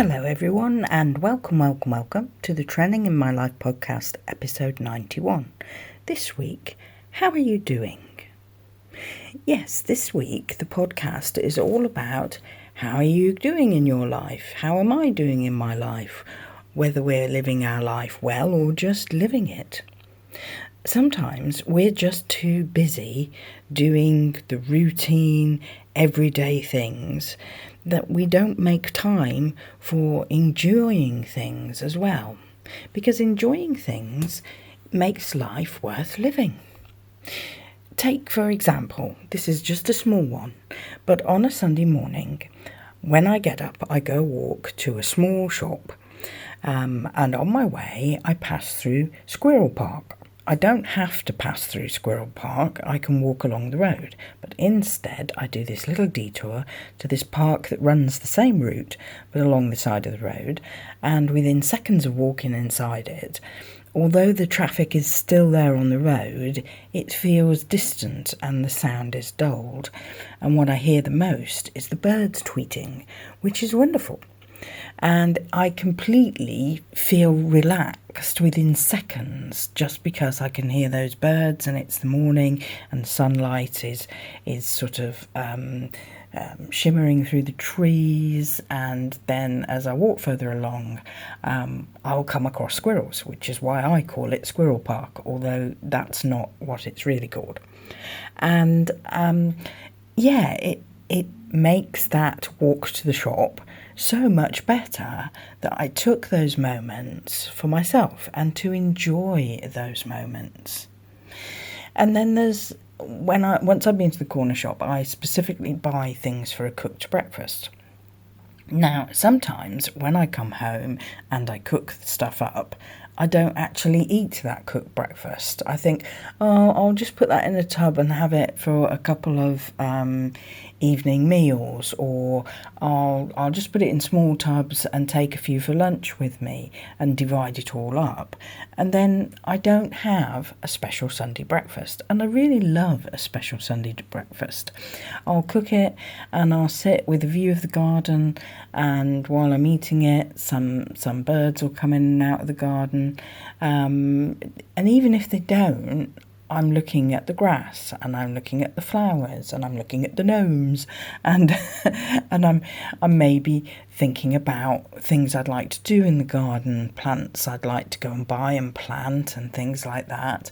Hello everyone and welcome to the Training in My Life podcast episode 91. This week, how are you doing? Yes, this week the podcast is all about how are you doing in your life? How am I doing in my life? Whether we're living our life well or just living it. Sometimes we're just too busy doing the routine, everyday things that we don't make time for enjoying things as well. Because enjoying things makes life worth living. Take, for example, this is just a small one, but on a Sunday morning, when I get up, I go walk to a small shop, and on my way, I pass through Squirrel Park. I don't have to pass through Squirrel Park, I can walk along the road, but instead I do this little detour to this park that runs the same route but along the side of the road, and within seconds of walking inside it, although the traffic is still there on the road, it feels distant and the sound is dulled, and what I hear the most is the birds tweeting, which is wonderful. And I completely feel relaxed within seconds just because I can hear those birds and it's the morning and the sunlight is sort of shimmering through the trees, and then as I walk further along I'll come across squirrels, which is why I call it Squirrel Park, although that's not what it's really called. And it makes that walk to the shop so much better that I took those moments for myself and to enjoy those moments. And then there's once I've been to the corner shop, I specifically buy things for a cooked breakfast. Now, sometimes when I come home and I cook stuff up, I don't actually eat that cooked breakfast. I think, I'll just put that in a tub and have it for a couple of evening meals, or I'll just put it in small tubs and take a few for lunch with me and divide it all up. And then I don't have a special Sunday breakfast. And I really love a special Sunday breakfast. I'll cook it and I'll sit with a view of the garden, and while I'm eating it, some birds will come in and out of the garden. And even if they don't, I'm looking at the grass and I'm looking at the flowers and I'm looking at the gnomes and I'm maybe thinking about things I'd like to do in the garden, plants I'd like to go and buy and plant and things like that.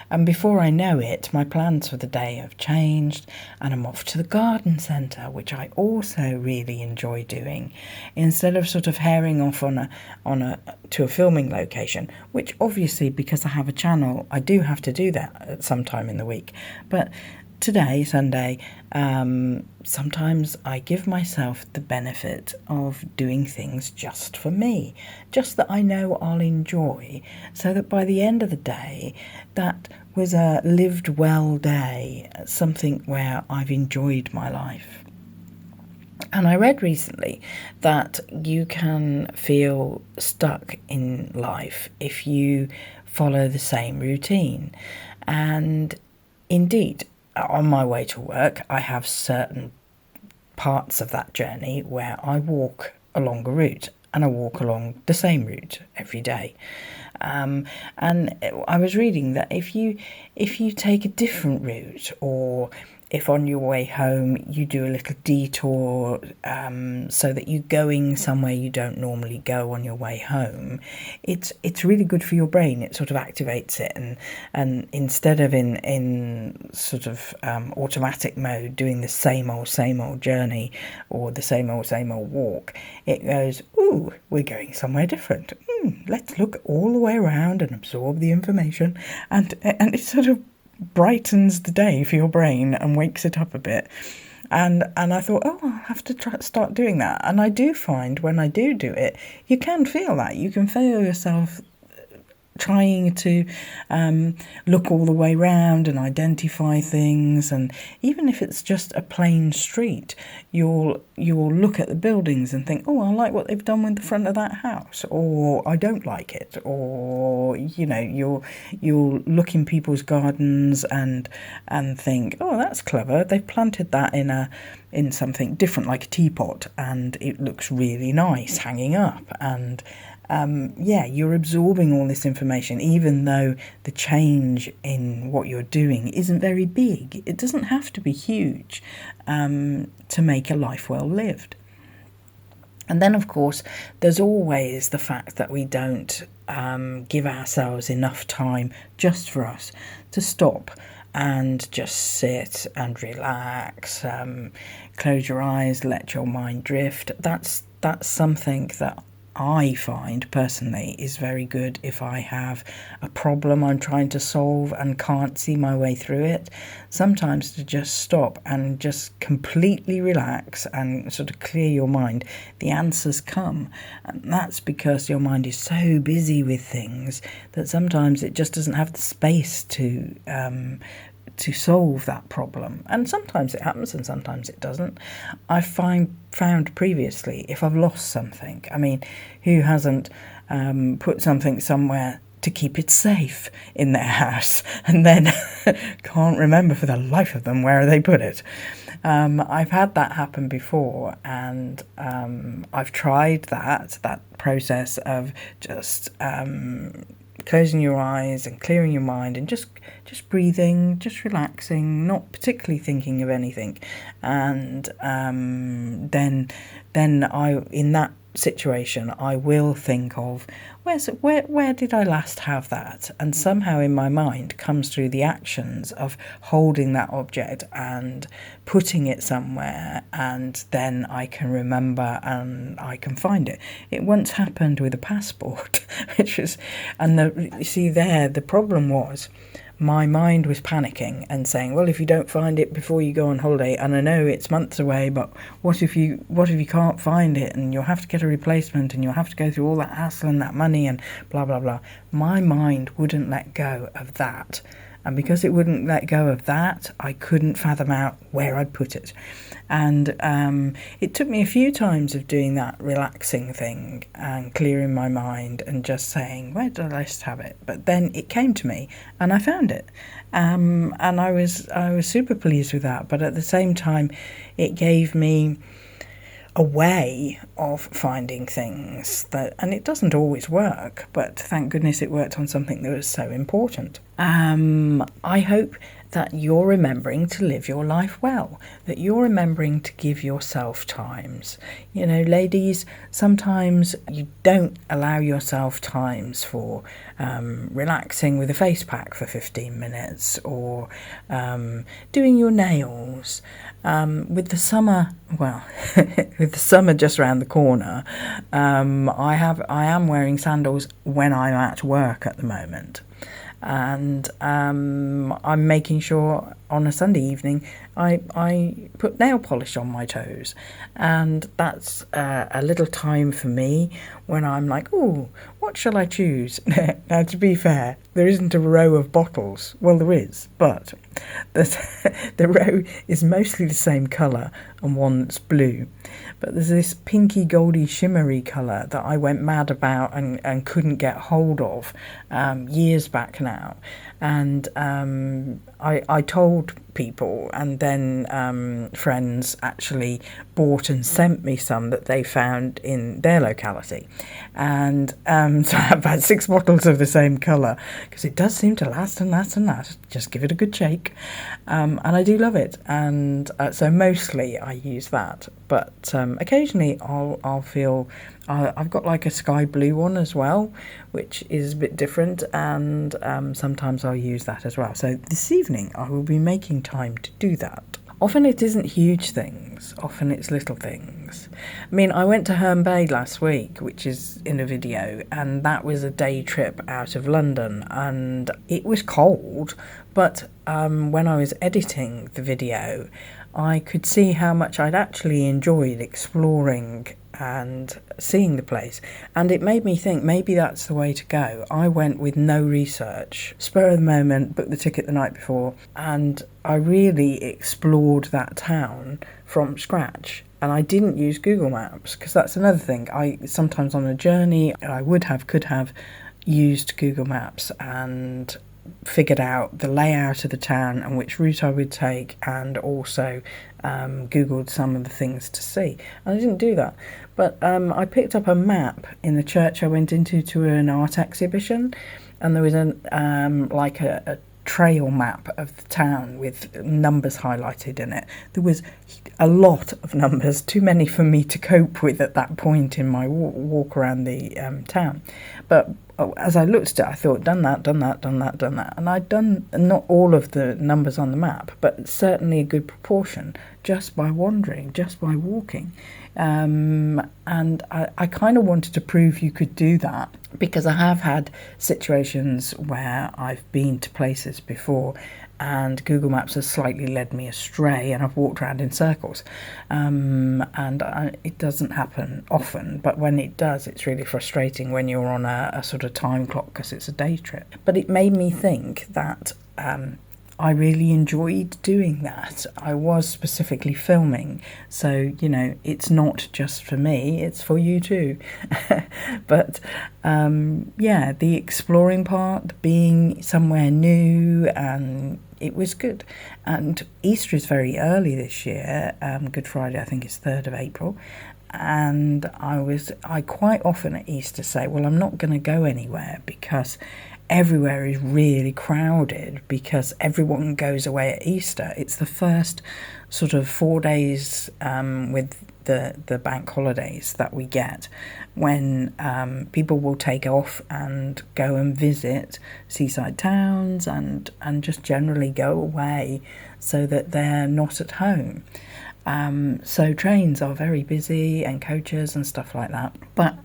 And before I know it, my plans for the day have changed and I'm off to the garden centre, which I also really enjoy doing, instead of sort of herring off to a filming location, which obviously, because I have a channel, I do have to do that at some time in the week. But today, Sunday, sometimes I give myself the benefit of doing things just for me, just that I know I'll enjoy, so that by the end of the day, that was a lived well day, something where I've enjoyed my life. And I read recently that you can feel stuck in life if you follow the same routine. And indeed, on my way to work, I have certain parts of that journey where I walk a longer route, and I walk along the same route every day. And I was reading that if you take a different route, or if on your way home you do a little detour so that you're going somewhere you don't normally go on your way home, it's really good for your brain. It sort of activates it, and instead of in sort of automatic mode doing the same old journey or the same old walk, it goes, ooh, we're going somewhere different. Let's look all the way around and absorb the information, and it sort of brightens the day for your brain and wakes it up a bit. And I thought, I'll have to start doing that. And I do find when I do it, you can feel that. You can feel yourself trying to look all the way round and identify things. And even if it's just a plain street, you'll look at the buildings and think, oh, I like what they've done with the front of that house, or I don't like it. Or you'll look in people's gardens and think, oh, that's clever, they've planted that in something different, like a teapot, and it looks really nice hanging up. And you're absorbing all this information, even though the change in what you're doing isn't very big. It doesn't have to be huge to make a life well lived. And then, of course, there's always the fact that we don't give ourselves enough time just for us to stop and just sit and relax, close your eyes, let your mind drift. That's something that I find personally is very good if I have a problem I'm trying to solve and can't see my way through it. Sometimes to just stop and just completely relax and sort of clear your mind, the answers come. And that's because your mind is so busy with things that sometimes it just doesn't have the space to solve that problem. And sometimes it happens and sometimes it doesn't. I've found previously, if I've lost something, I mean, who hasn't put something somewhere to keep it safe in their house and then can't remember for the life of them where they put it? I've had that happen before, and I've tried that process of just closing your eyes and clearing your mind and just breathing, just relaxing, not particularly thinking of anything. And then I, in that situation, I will think of where did I last have that, and somehow in my mind comes through the actions of holding that object and putting it somewhere, and then I can remember and I can find it. It once happened with a passport, which was, you see there, the problem was my mind was panicking and saying, well, if you don't find it before you go on holiday, and I know it's months away, but what if you can't find it, and you'll have to get a replacement and you'll have to go through all that hassle and that money and blah, blah, blah. My mind wouldn't let go of that. And because it wouldn't let go of that, I couldn't fathom out where I'd put it. And it took me a few times of doing that relaxing thing and clearing my mind and just saying, where did I last have it? But then it came to me and I found it. And I was super pleased with that. But at the same time, it gave me a way of finding things and it doesn't always work, but thank goodness it worked on something that was so important. I hope that you're remembering to live your life well, that you're remembering to give yourself times. You know, ladies, sometimes you don't allow yourself times for relaxing with a face pack for 15 minutes or doing your nails. With the summer, with the summer just around the corner, I am wearing sandals when I'm at work at the moment. And I'm making sure on a Sunday evening I put nail polish on my toes, and that's a little time for me when I'm like, oh, what shall I choose? Now, to be fair, there isn't a row of bottles. Well, there is, but the row is mostly the same colour and one that's blue. But there's this pinky, goldy, shimmery colour that I went mad about and couldn't get hold of years back now. And I told people, and then friends actually bought and sent me some that they found in their locality. And so I have about 6 bottles of the same colour, because it does seem to last and last and last. Just give it a good shake. And I do love it. And so mostly I use that. But occasionally I'll feel... I've got like a sky blue one as well, which is a bit different, and sometimes I'll use that as well. So this evening I will be making time to do that. Often it isn't huge things, often it's little things. I mean, I went to Herne Bay last week, which is in a video, and that was a day trip out of London, and it was cold, but when I was editing the video, I could see how much I'd actually enjoyed exploring and seeing the place. And it made me think maybe that's the way to go. I went with no research, spur of the moment, booked the ticket the night before, and I really explored that town from scratch. And I didn't use Google Maps, because that's another thing. I sometimes on a journey I could have used Google Maps and figured out the layout of the town and which route I would take, and also Googled some of the things to see. And I didn't do that. But I picked up a map in the church I went into to an art exhibition, and there was a trail map of the town with numbers highlighted in it. There was a lot of numbers, too many for me to cope with at that point in my walk around the town. But as I looked at it, I thought, done that. And I'd done not all of the numbers on the map, but certainly a good proportion, just by wandering, just by walking. And I kind of wanted to prove you could do that, because I have had situations where I've been to places before and Google Maps has slightly led me astray and I've walked around in circles. It doesn't happen often, but when it does, it's really frustrating when you're on a sort of time clock, because it's a day trip. But it made me think that I really enjoyed doing that. I was specifically filming, so it's not just for me, it's for you too. But the exploring part, being somewhere new, and it was good. And Easter is very early this year. Good Friday, I think, is 3rd of April. And I quite often at Easter say, well, I'm not going to go anywhere, because everywhere is really crowded, because everyone goes away at Easter. It's the first sort of 4 days with the bank holidays that we get, when people will take off and go and visit seaside towns and just generally go away so that they're not at home. So trains are very busy, and coaches and stuff like that. But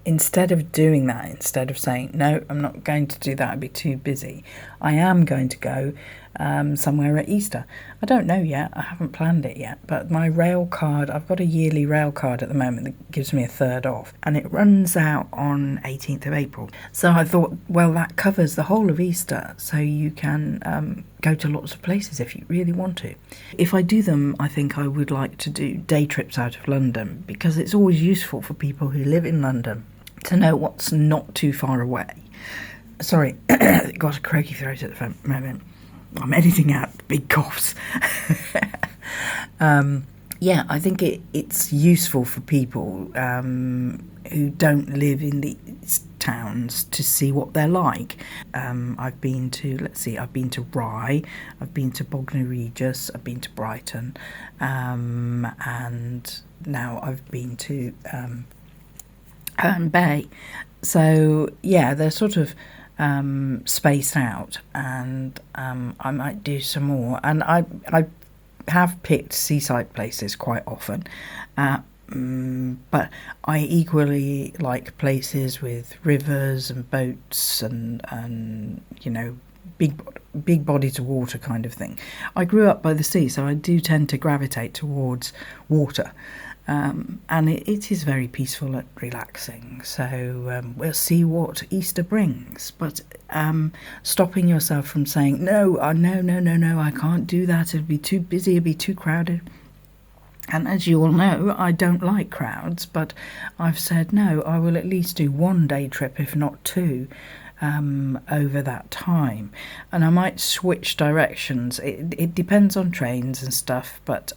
instead of doing that, instead of saying, no, I'm not going to do that, I'd be too busy, I am going to go somewhere at Easter. I don't know yet, I haven't planned it yet, but my rail card, I've got a yearly rail card at the moment that gives me a third off, and it runs out on 18th of April. So I thought, well, that covers the whole of Easter, so you can go to lots of places if you really want to. If I do them, I think I would like to do day trips out of London, because it's always useful for people who live in London to know what's not too far away. Sorry, got a croaky throat at the moment. I'm editing out big coughs. I think it's useful for people who don't live in these towns to see what they're like. I've been to Rye, I've been to Bognor Regis, I've been to Brighton, and now I've been to Herne Bay. So they're sort of spaced out, and I might do some more. And I have picked seaside places quite often, but I equally like places with rivers and boats and big bodies of water kind of thing. I grew up by the sea, so I do tend to gravitate towards water. And it is very peaceful and relaxing. So we'll see what Easter brings. But stopping yourself from saying, no, I can't do that. It'll be too busy, it'll be too crowded. And as you all know, I don't like crowds, but I've said, no, I will at least do 1 day trip, if not 2, over that time. And I might switch directions. It depends on trains and stuff, but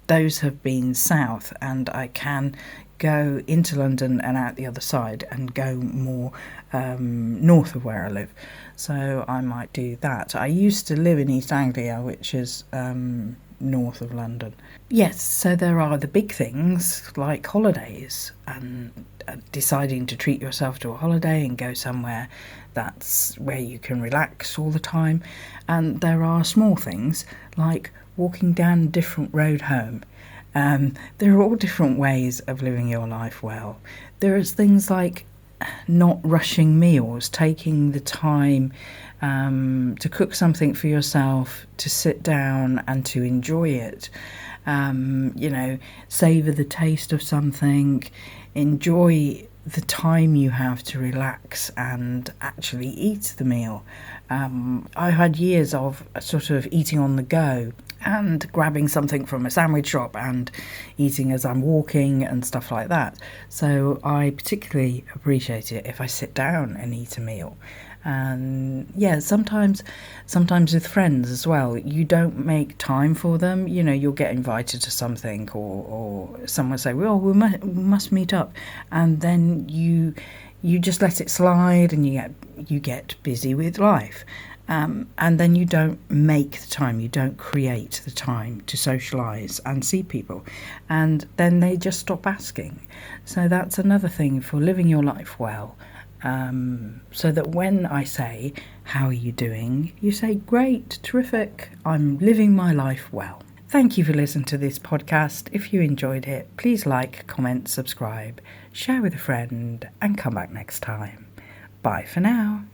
those have been south, and I can go into London and out the other side and go more north of where I live. So I might do that. I used to live in East Anglia, which is north of London. Yes, so there are the big things like holidays, and deciding to treat yourself to a holiday and go somewhere that's where you can relax all the time. And there are small things like walking down a different road home. There are all different ways of living your life well. There is things like not rushing meals, taking the time to cook something for yourself, to sit down and to enjoy it. savour the taste of something, enjoy the time you have to relax and actually eat the meal. I had years of sort of eating on the go and grabbing something from a sandwich shop and eating as I'm walking and stuff like that. So I particularly appreciate it if I sit down and eat a meal. And sometimes with friends as well, you don't make time for them. You'll get invited to something, or someone say, well, we must meet up, and then you just let it slide, and you get busy with life. And then you don't make the time, you don't create the time to socialise and see people. And then they just stop asking. So that's another thing for living your life well. So that when I say, how are you doing? You say, great, terrific, I'm living my life well. Thank you for listening to this podcast. If you enjoyed it, please like, comment, subscribe, share with a friend, and come back next time. Bye for now.